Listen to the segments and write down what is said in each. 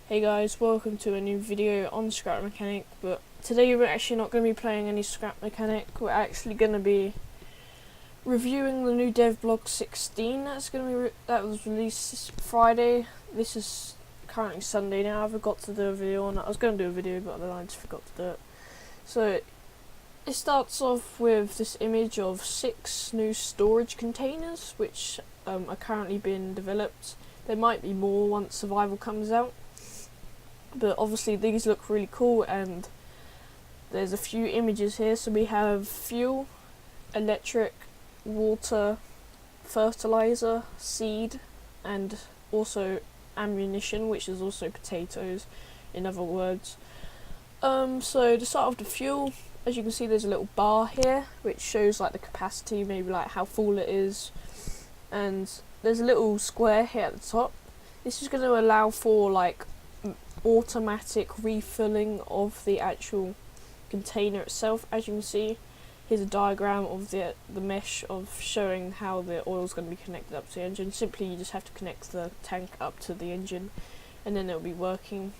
Hey guys, welcome to a new video on Scrap Mechanic, but today we're actually not going to be playing any Scrap Mechanic. We're actually going to be reviewing the new DevBlog 16 that was released this Friday. This is currently Sunday now. I forgot to do a video on it. I was going to do a video, but then I just forgot to do it. So it starts off with this image of 6 new storage containers, which are currently being developed. There might be more once Survival comes out. But obviously these look really cool, and there's a few images here. So we have fuel, electric, water, fertilizer, seed, and also ammunition, which is also potatoes, in other words. So to start off the fuel, as you can see there's a little bar here which shows like the capacity, maybe like how full it is, and there's a little square here at the top. This is going to allow for like automatic refilling of the actual container itself. As you can see, here's a diagram of the mesh of showing how the oil is going to be connected up to the engine. Simply you just have to connect the tank up to the engine and then it'll be working.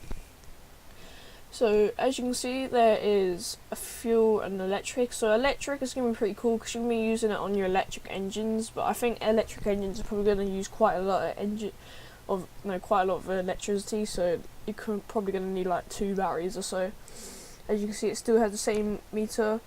So as you can see, there is a fuel and electric. So electric is going to be pretty cool because you're going to be using it on your electric engines, but I think electric engines are probably going to use quite a lot of electricity, so you're probably going to need like 2 batteries or so. As you can see, it still has the same meter,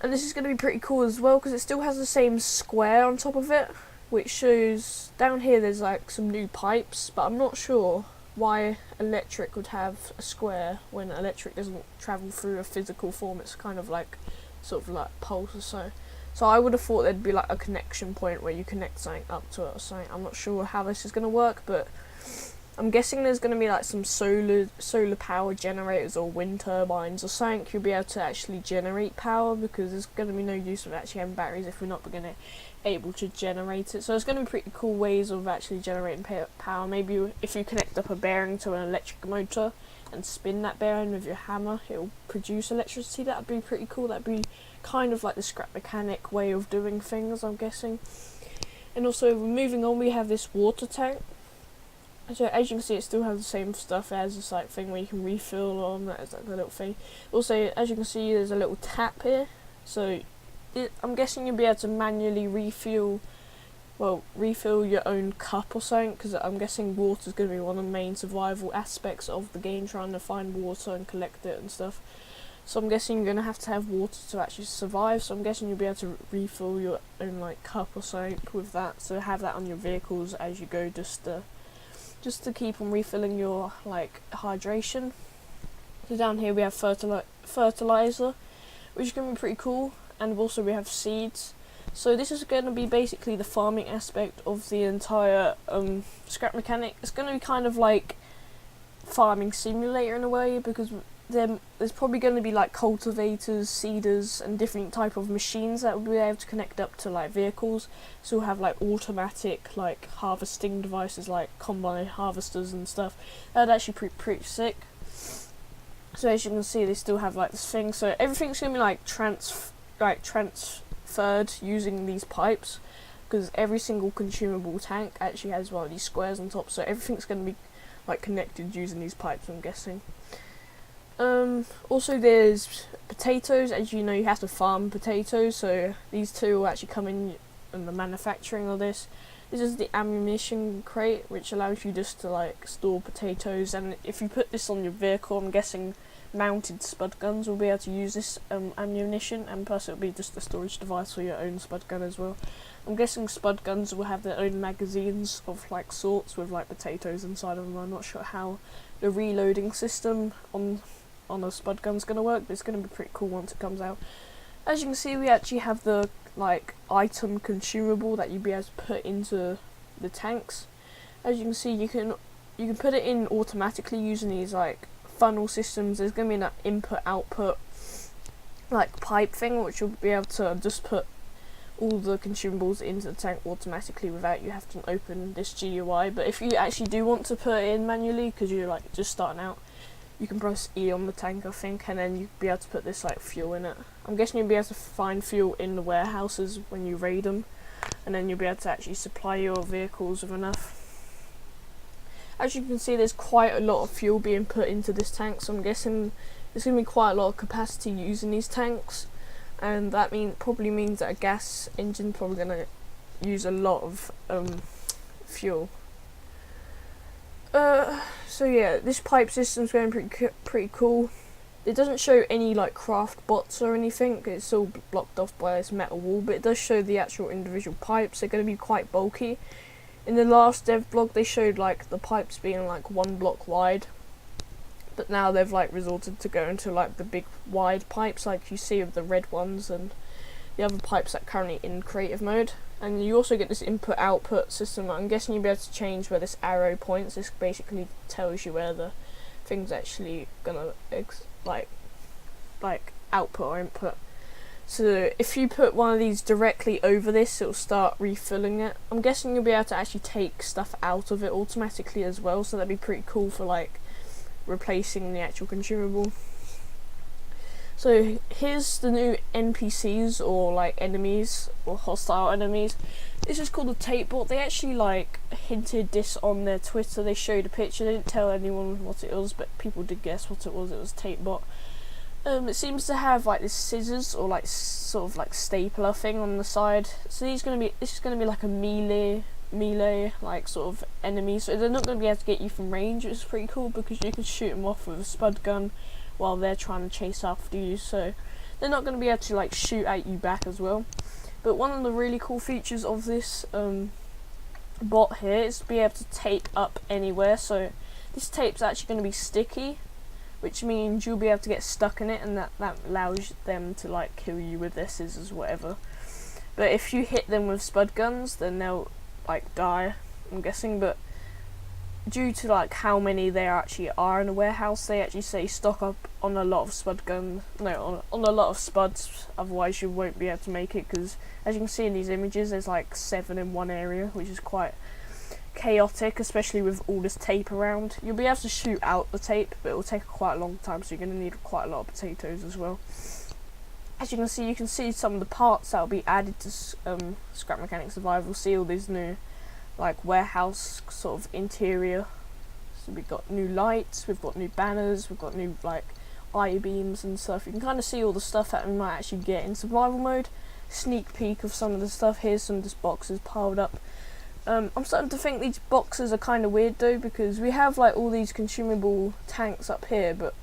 and this is going to be pretty cool as well because it still has the same square on top of it, which shows down here there's like some new pipes, but I'm not sure why electric would have a square when electric doesn't travel through a physical form. It's kind of like sort of like pulse or so. So I would have thought there'd be like a connection point where you connect something up to it or something. I'm not sure how this is going to work, but I'm guessing there's going to be like some solar power generators or wind turbines or something. You'll be able to actually generate power, because there's going to be no use of actually having batteries if we're not going to able to generate it. So it's going to be pretty cool ways of actually generating power. Maybe if you connect up a bearing to an electric motor and spin that bearing with your hammer, it will produce electricity. That would be pretty cool. That'd be kind of like the Scrap Mechanic way of doing things, I'm guessing. And also, moving on, we have this water tank. So as you can see, it still has the same stuff as this like thing where you can refill on. That is like the little thing. Also, as you can see, there's a little tap here. So I'm guessing you'll be able to manually refill your own cup or something, because I'm guessing water is going to be one of the main survival aspects of the game, trying to find water and collect it and stuff. So I'm guessing you're going to have water to actually survive, so I'm guessing you'll be able to refill your own like cup or something with that, so have that on your vehicles as you go, just to keep on refilling your like hydration. So down here we have fertilizer, which is going to be pretty cool, and also we have seeds. So this is going to be basically the farming aspect of the entire Scrap Mechanic. It's going to be kind of like farming simulator in a way, because there's probably going to be like cultivators, seeders, and different type of machines that will be able to connect up to like vehicles. So we'll have like automatic like harvesting devices like combine harvesters and stuff. That'd actually be pretty sick. So as you can see, they still have like this thing. So everything's going to be like transferred using these pipes, because every single consumable tank actually has one of these squares on top. So everything's going to be like connected using these pipes, I'm guessing. Also there's potatoes. As you know, you have to farm potatoes, so these two will actually come in the manufacturing of this. This is the ammunition crate, which allows you just to like store potatoes, and if you put this on your vehicle, I'm guessing mounted spud guns will be able to use this ammunition, and plus it'll be just a storage device for your own spud gun as well. I'm guessing spud guns will have their own magazines of like sorts with like potatoes inside of them. I'm not sure how the reloading system on a spud gun's going to work, but it's going to be pretty cool once it comes out. As you can see, we actually have the like item consumable that you'd be able to put into the tanks. As you can see, you can put it in automatically using these like funnel systems. There's going to be an input output like pipe thing, which you'll be able to just put all the consumables into the tank automatically without you having to open this GUI. But if you actually do want to put it in manually, because you're like just starting out, you can press E on the tank, I think, and then you'll be able to put this like fuel in it. I'm guessing you'll be able to find fuel in the warehouses when you raid them, and then you'll be able to actually supply your vehicles with enough. As you can see, there's quite a lot of fuel being put into this tank, so I'm guessing there's going to be quite a lot of capacity using these tanks, and that probably means that a gas engine probably going to use a lot of fuel. So yeah, this pipe system's going pretty cool. It doesn't show any like craft bots or anything, it's all blocked off by this metal wall, but it does show the actual individual pipes. They're going to be quite bulky. In the last DevBlog they showed like the pipes being like 1 block wide, but now they've like resorted to go into like the big wide pipes like you see with the red ones and the other pipes that are currently in creative mode. And you also get this input-output system. I'm guessing you'll be able to change where this arrow points. This basically tells you where the thing's actually gonna like output or input. So if you put one of these directly over this, it'll start refilling it. I'm guessing you'll be able to actually take stuff out of it automatically as well, so that'd be pretty cool for like replacing the actual consumable. So here's the new NPCs, or like enemies, or hostile enemies. This is called the tape bot. They actually like hinted this on their Twitter. They showed a picture. They didn't tell anyone what it was, but people did guess what it was. It was tape bot. It seems to have like this scissors or like sort of like stapler thing on the side. So this is gonna be like a melee like sort of enemy. So they're not gonna be able to get you from range, which is pretty cool because you can shoot them off with a spud gun while they're trying to chase after you. So they're not gonna be able to like shoot at you back as well. But one of the really cool features of this bot here is to be able to tape up anywhere. So this tape's actually going to be sticky, which means you'll be able to get stuck in it, and that allows them to like kill you with their scissors or whatever. But if you hit them with spud guns, then they'll like die, I'm guessing. But due to like how many there actually are in a warehouse, they actually say stock up on a lot of on a lot of spuds, otherwise you won't be able to make it, because as you can see in these images there's like 7 in one area, which is quite chaotic, especially with all this tape around. You'll be able to shoot out the tape, but it will take quite a long time, so you're going to need quite a lot of potatoes as well. As you can see some of the parts that will be added to Scrap Mechanic Survival. See all these new like warehouse sort of interior. So we've got new lights, we've got new banners, we've got new like I-beams and stuff. You can kind of see all the stuff that we might actually get in survival mode. Sneak peek of some of the stuff. Here's some of these boxes piled up. I'm starting to think these boxes are kind of weird though, because we have like all these consumable tanks up here, but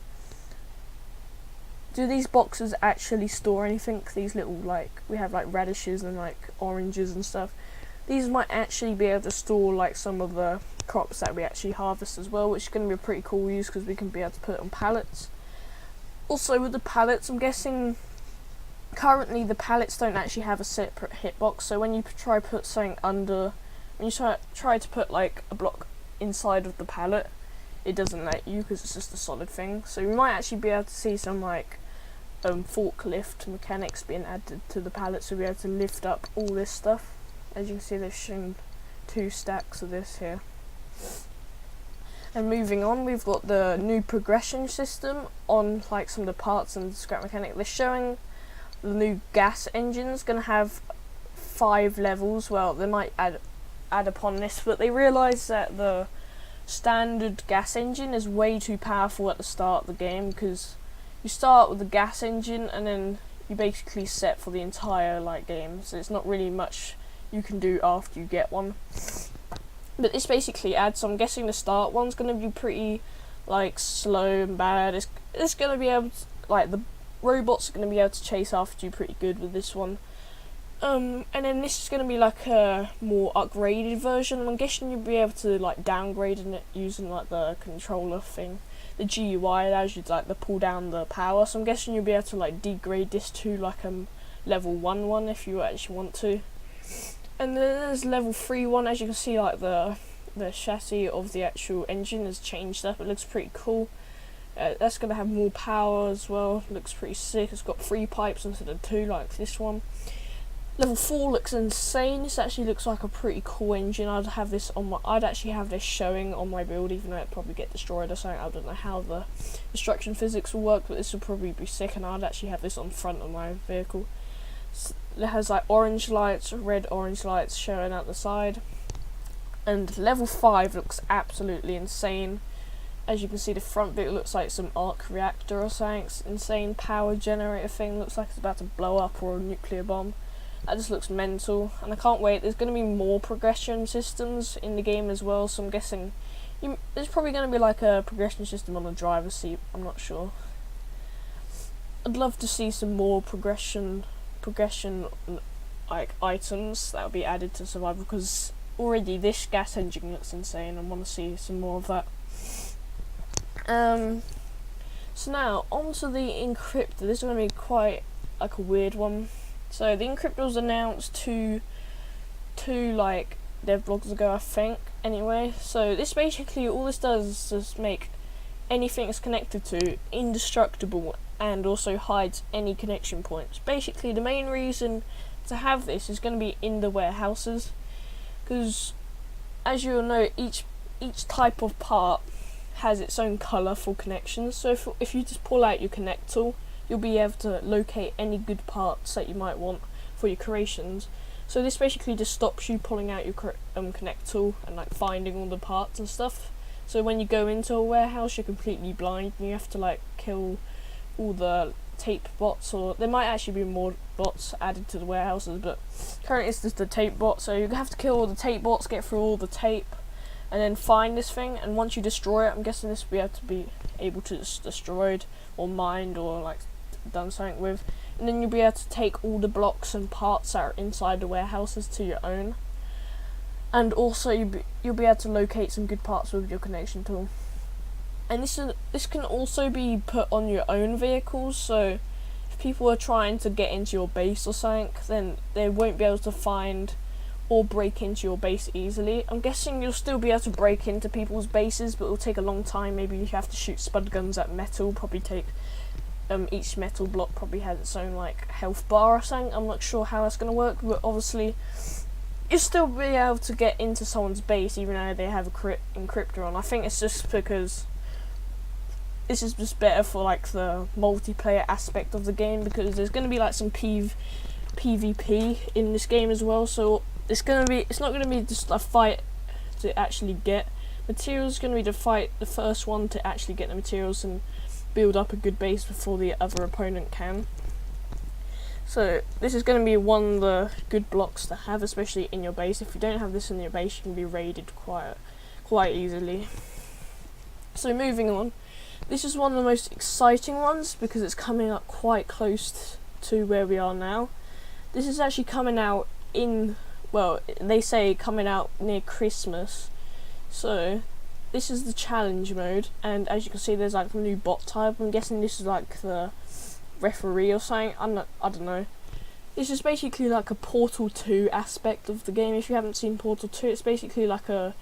do these boxes actually store anything? These little like, we have like radishes and like oranges and stuff. These might actually be able to store like some of the crops that we actually harvest as well, which is going to be a pretty cool use because we can be able to put it on pallets. Also with the pallets, I'm guessing currently the pallets don't actually have a separate hitbox, so when you try to put something under, when you try to put like a block inside of the pallet, it doesn't let you because it's just a solid thing. So we might actually be able to see some like forklift mechanics being added to the pallet, so we'll be able to lift up all this stuff. As you can see, they've shown 2 stacks of this here. And moving on, we've got the new progression system on like some of the parts and Scrap Mechanic. They're showing the new gas engine's going to have 5 levels. Well, they might add upon this, but they realise that the standard gas engine is way too powerful at the start of the game, because you start with the gas engine and then you basically set for the entire like game, so it's not really much you can do after you get one. But this basically adds, so I'm guessing the start one's going to be pretty like slow and bad. It's going to be able to, like, the robots are going to be able to chase after you pretty good with this one. And then this is going to be like a more upgraded version. I'm guessing you'll be able to like downgrade it using like the controller thing. The GUI allows you to like pull down the power, so I'm guessing you'll be able to like degrade this to like level 1 one if you actually want to. And then there's level 3 one. As you can see, like the chassis of the actual engine has changed up. It looks pretty cool. That's going to have more power as well. It looks pretty sick. It's got 3 pipes instead of 2 like this one. Level 4 looks insane. This actually looks like a pretty cool engine. I'd actually have this showing on my build, even though it'd probably get destroyed or something. I don't know how the destruction physics will work, but this will probably be sick, and I'd actually have this on front of my vehicle. It has like orange lights, red orange lights showing out the side. And level 5 looks absolutely insane. As you can see, the front bit looks like some arc reactor or something. It's insane power generator thing. Looks like it's about to blow up, or a nuclear bomb. That just looks mental, and I can't wait. There's going to be more progression systems in the game as well, so I'm guessing there's probably going to be like a progression system on the driver's seat. I'm not sure. I'd love to see some more progression like items that will be added to survival, because already this gas engine looks insane. I want to see some more of that. So now onto the encryptor. This is going to be quite like a weird one. So the encryptor was announced two like DevBlogs ago, I think. Anyway, so this basically, all this does is just make anything it's connected to indestructible, and also hides any connection points. Basically, the main reason to have this is going to be in the warehouses, because as you'll know, each type of part has its own colourful connections. So if you just pull out your connect tool, you'll be able to locate any good parts that you might want for your creations. So this basically just stops you pulling out your connect tool and like finding all the parts and stuff. So when you go into a warehouse, you're completely blind and you have to like kill all the tape bots, or there might actually be more bots added to the warehouses, but currently it's just the tape bot. So you have to kill all the tape bots, get through all the tape, and then find this thing. And once you destroy it, I'm guessing this will be able to just destroyed or mined or like done something with, and then you'll be able to take all the blocks and parts that are inside the warehouses to your own. And also you'll be able to locate some good parts with your connection tool. And this can also be put on your own vehicles, so if people are trying to get into your base or something, then they won't be able to find or break into your base easily. I'm guessing you'll still be able to break into people's bases, but it'll take a long time. Maybe you have to shoot spud guns at metal, probably take each metal block probably has its own like health bar or something. I'm not sure how that's going to work, but obviously you'll still be able to get into someone's base even though they have a encryptor on. I think it's just because this is just better for like the multiplayer aspect of the game, because there's going to be like some PvP in this game as well. So it's not going to be just a fight to actually get materials. It's going to be to fight the first one to actually get the materials and build up a good base before the other opponent can. So this is going to be one of the good blocks to have, especially in your base. If you don't have this in your base, you can be raided quite easily. So moving on, this is one of the most exciting ones because it's coming up quite close to where we are now. This is actually coming out they say coming out near Christmas. So this is the challenge mode, and as you can see there's like a new bot type. I'm guessing this is like the referee or something. I don't know. This is basically like a Portal 2 aspect of the game. If you haven't seen Portal 2, it's basically like a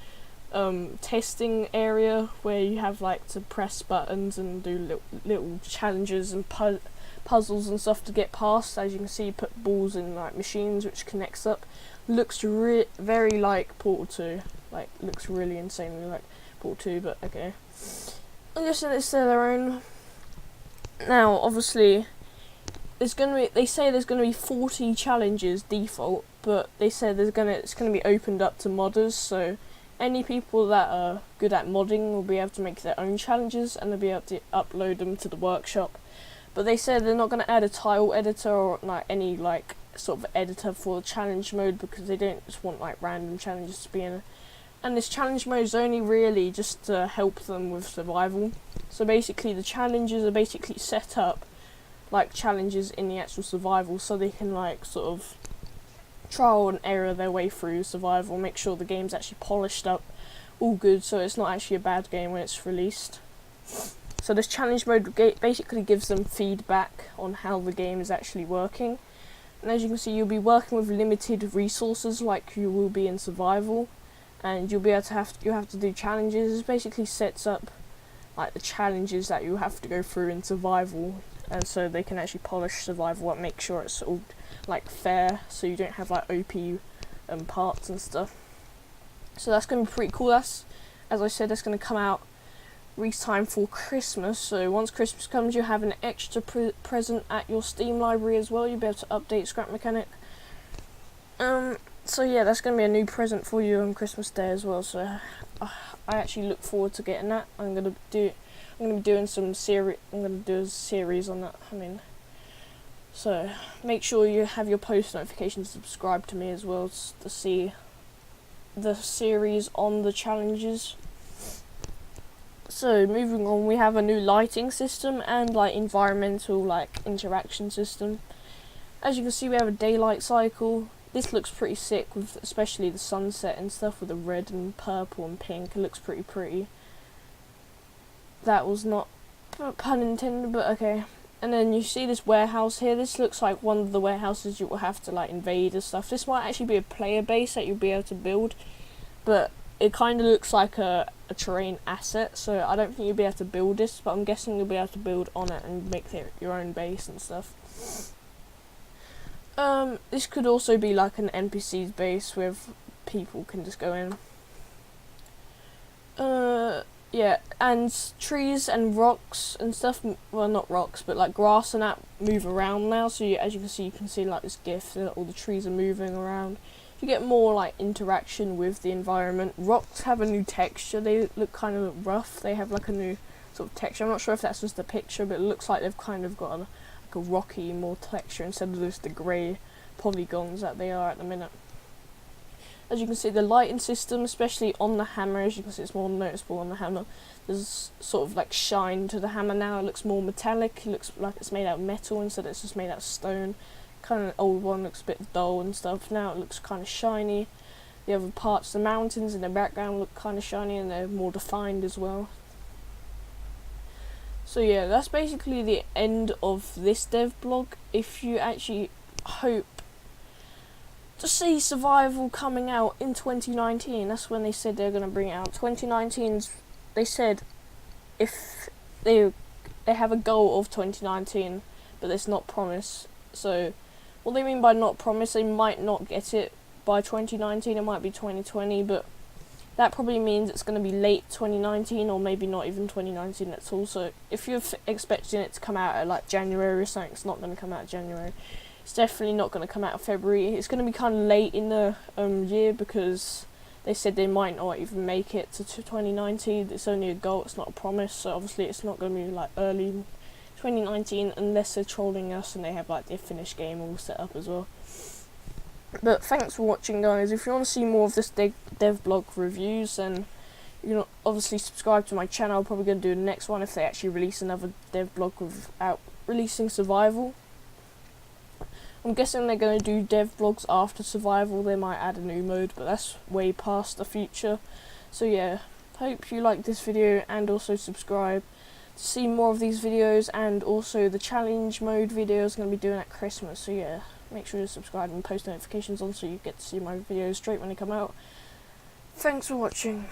testing area where you have like to press buttons and do little challenges and puzzles and stuff to get past. As you can see, you put balls in like machines which connects up. Looks very like Portal 2. Like looks really insanely like Portal 2, but okay. I'm guessing it's their own. Now, obviously, they say there's gonna be 40 challenges default, but they said it's gonna be opened up to modders. So any people that are good at modding will be able to make their own challenges, and they'll be able to upload them to the workshop. But they said they're not gonna add a tile editor or like any like sort of editor for the challenge mode, because they don't just want like random challenges to be in. And this challenge mode is only really just to help them with survival. So basically the challenges are basically set up like challenges in the actual survival, so they can like sort of trial and error their way through survival, make sure the game's actually polished up, all good, so it's not actually a bad game when it's released. So this challenge mode basically gives them feedback on how the game is actually working. And as you can see, you'll be working with limited resources like you will be in survival. And you'll be able to have to do challenges. It basically sets up like the challenges that you have to go through in survival, and so they can actually polish survival and make sure it's all like fair, so you don't have like OP parts and stuff. So that's going to be pretty cool. As I said, that's going to come out release time for Christmas. So once Christmas comes, you have an extra present at your Steam library as well. You'll be able to update Scrap Mechanic. So yeah, that's going to be a new present for you on Christmas Day as well, so I actually look forward to getting that. I'm going to be doing some I'm going to do a series on that, so make sure you have your post notifications subscribed to me as well to see the series on the challenges. So moving on, we have a new lighting system and like environmental like interaction system. As you can see, we have a daylight cycle. This looks pretty sick, with especially the sunset and stuff with the red and purple and pink. It looks pretty. That was not pun intended, but okay. And then you see this warehouse here. This looks like one of the warehouses you will have to like invade and stuff. This might actually be a player base that you'll be able to build, but it kind of looks like a terrain asset, so I don't think you'll be able to build this, but I'm guessing you'll be able to build on it and make your own base and stuff. This could also be like an NPC's base where people can just go in. Yeah, and trees and rocks and stuff, well not rocks, but like grass and that move around now, so as you can see like this GIF that all the trees are moving around. You get more like interaction with the environment. Rocks have a new texture, they look kind of rough, they have like a new sort of texture. I'm not sure if that's just the picture, but it looks like they've kind of got like a rocky more texture instead of just the grey polygons that they are at the minute. As you can see, the lighting system, especially on the hammer, as you can see it's more noticeable on the hammer. There's sort of like shine to the hammer now. It looks more metallic, it looks like it's made out of metal instead of it's just made out of stone. Kind of an old one looks a bit dull and stuff. Now it looks kind of shiny. The other parts, the mountains in the background look kind of shiny and they're more defined as well. So yeah, that's basically the end of this DevBlog. If you actually hope to see Survival coming out in 2019, that's when they said they're going to bring it out. 2019's, they said if they have a goal of 2019, but it's not promise. So what they mean by not promise, they might not get it by 2019, it might be 2020, but that probably means it's going to be late 2019 or maybe not even 2019 at all. So if you're expecting it to come out at like January or something, it's not going to come out in January. It's definitely not going to come out in February. It's going to be kind of late in the year, because they said they might not even make it to 2019. It's only a goal, it's not a promise, so obviously it's not going to be like early 2019 unless they're trolling us and they have like their finished game all set up as well. But thanks for watching, guys. If you want to see more of this DevBlog reviews, then you can obviously subscribe to my channel. I'm probably going to do the next one if they actually release another DevBlog without releasing Survival. I'm guessing they're going to do DevBlogs after Survival. They might add a new mode, but that's way past the future. So yeah, hope you like this video and also subscribe to see more of these videos, and also the challenge mode videos I'm going to be doing at Christmas. So yeah, make sure you subscribe and post notifications on so you get to see my videos straight when they come out. Thanks for watching.